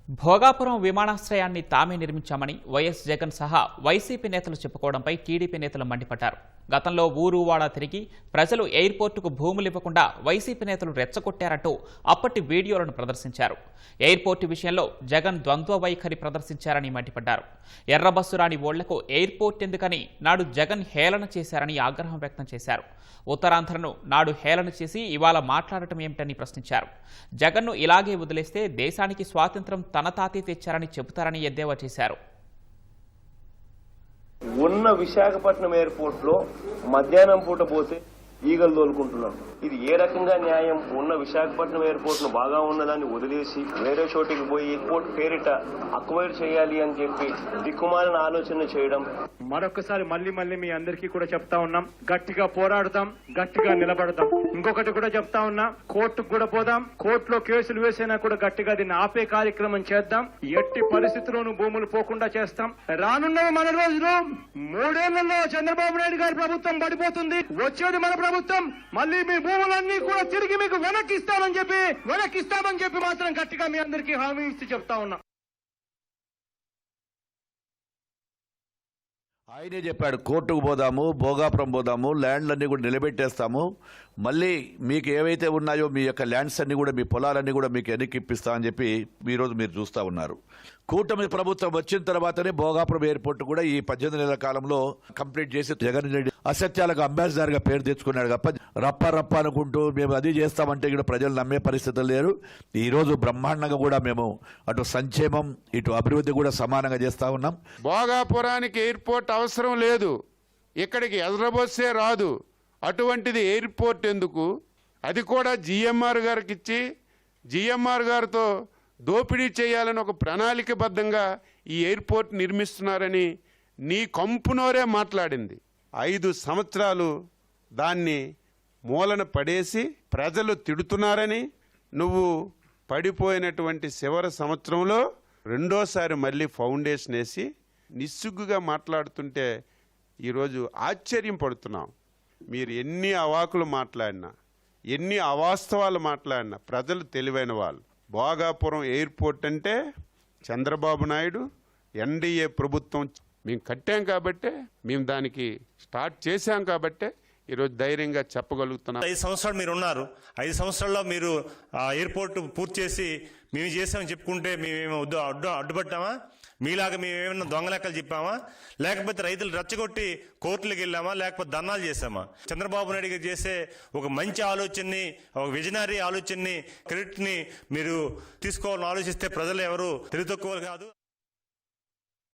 భోగాపురం విమానాశ్రయాన్ని తామే నిర్మించామని వైఎస్ జగన్ సహా వైసీపీ నేతలు చెప్పుకోవడంపై టీడీపీ నేతలు మండిపడ్డారు. గతంలో ఊరువాడ తిరిగి ప్రజలు ఎయిర్పోర్టుకు భూములు ఇవ్వకుండా వైసీపీ నేతలు రెచ్చగొట్టారంటూ అప్పటి వీడియోలను ప్రదర్శించారు. ఎయిర్పోర్టు విషయంలో జగన్ ద్వంద్వ వైఖరి ప్రదర్శించారని మండిపడ్డారు. ఎర్రబస్సు రాని ఓళ్లకు ఎయిర్పోర్ట్ ఎందుకని నాడు జగన్ హేళన చేశారని ఆగ్రహం వ్యక్తం చేశారు. ఉత్తరాంధ్రను నాడు హేళన చేసి ఇవాళ మాట్లాడటం ఏమిటని ప్రశ్నించారు. జగన్ను ఇలాగే వదిలేస్తే దేశానికి స్వాతంత్ర్యం తన తాతే తెచ్చారని చెబుతారని ఎద్దేవా చేశారు. ఉన్న విశాఖపట్నం ఎయిర్పోర్ట్ లో మధ్యాహ్నం పూట పోతే ఈగలు తోలుకుంటున్నాం. ఇది ఏ రకంగా న్యాయం? ఉన్న విశాఖపట్నం ఎయిర్పోర్ట్ ను బాగా ఉన్నదాన్ని వదిలేసి వేరే చోటికి పోయి ఎయిర్పోర్ట్ పేరిట అక్వైర్ చేయాలి అని చెప్పి దిక్కుమాలిన ఆలోచన చేయడం. మరొకసారి మళ్ళీ మీ అందరికీ కూడా చెప్తా ఉన్నాం, గట్టిగా పోరాడదాం, గట్టిగా నిలబడదాం. ఇంకొకటి కూడా చెప్తా ఉన్నా, కోర్టుకు కూడా పోదాం, కోర్టులో కేసులు వేసినా కూడా గట్టిగా దీన్ని ఆపే కార్యక్రమం చేద్దాం. ఎట్టి పరిస్థితుల్లోనూ భూములు పోకుండా చేస్తాం. రానున్న మన రోజులు 3 ఏళ్లలో చంద్రబాబు నాయుడు గారి ప్రభుత్వం పడిపోతుంది. వచ్చేది మన ప్రభుత్వం. మళ్ళీ మీ భూములన్నీ కూడా తిరిగి మీకు వెనక్కిస్తామని చెప్పి మాత్రం గట్టిగా మీ అందరికీ హామీ ఇచ్చి చెప్తా ఉన్నా. ఆయనే చెప్పాడు, కోర్టుకు పోదాము, భోగాపురం పోదాము, ల్యాండ్లన్నీ కూడా నిలబెట్టేస్తాము, మళ్ళీ మీకు ఏవైతే ఉన్నాయో మీ యొక్క ల్యాండ్స్ అన్ని కూడా, మీ పొలాలన్నీ కూడా మీకు వెనక్కి ఇప్పిస్తామని చెప్పి ఈరోజు మీరు చూస్తూ ఉన్నారు. కూటమి ప్రభుత్వం వచ్చిన తర్వాతనే భోగాపురం ఎయిర్పోర్ట్ కూడా ఈ 18 నెలల కాలంలో కంప్లీట్ చేసి జగన్ రెడ్డి అసత్యాలకు అంబాసిడర్ గా పేరు తెచ్చుకున్నాడు. రప్ప అనుకుంటూ మేము అది చేస్తామంటే కూడా ప్రజలు నమ్మే పరిస్థితులు లేరు. ఈ రోజు బ్రహ్మాండంగా కూడా మేము అటు సంక్షేమం ఇటు అభివృద్ధి కూడా సమానంగా చేస్తా ఉన్నాం. భోగాపురానికి ఎయిర్పోర్ట్ అవసరం లేదు, ఇక్కడికి ఎర్రబస్సే రాదు. అటువంటిది ఎయిర్పోర్ట్ ఎందుకు? అది కూడా జిఎంఆర్ గారికి ఇచ్చి జిఎంఆర్ గారితో దోపిడీ చేయాలని ఒక ప్రణాళికబద్ధంగా ఈ ఎయిర్పోర్ట్ నిర్మిస్తున్నారని నీ కంపునోరే మాట్లాడింది. 5 సంవత్సరాలు దాన్ని మూలన పడేసి ప్రజలు తిడుతున్నారని నువ్వు పడిపోయినటువంటి చివరి సంవత్సరంలో రెండోసారి మళ్ళీ ఫౌండేషన్ వేసి నిస్సిగ్గుగా మాట్లాడుతుంటే ఈరోజు ఆశ్చర్యం పడుతున్నాం. మీరు ఎన్ని అవాకులు మాట్లాడినా, ఎన్ని అవాస్తవాలు మాట్లాడినా ప్రజలు తెలివైన వాళ్ళు. భోగాపురం ఎయిర్పోర్ట్ అంటే చంద్రబాబు నాయుడు ఎన్డీఏ ప్రభుత్వం మేము కట్టాం కాబట్టే, మేము దానికి స్టార్ట్ చేశాం కాబట్టే ఈరోజు ధైర్యంగా చెప్పగలుగుతున్నాం. 5 సంవత్సరాలు మీరు ఉన్నారు. 5 సంవత్సరాల్లో మీరు ఎయిర్పోర్ట్ పూర్తి చేసి మేము చేసామని చెప్పుకుంటే మేమేమో అడ్డుపడ్డామా? మీలాగా మేమేమన్నా దొంగ లెక్కలు చెప్పామా? లేకపోతే రైతులు రెచ్చగొట్టి కోర్టులకు వెళ్ళామా? లేకపోతే ధర్నాలు చేశామా? చంద్రబాబు నాయుడు గారు చేసే ఒక మంచి ఆలోచనని, ఒక విజనరీ ఆలోచనని, క్రెడిట్ని మీరు తీసుకోవాలని ఆలోచిస్తే ప్రజలు ఎవరు తెలివి తక్కువ కాదు.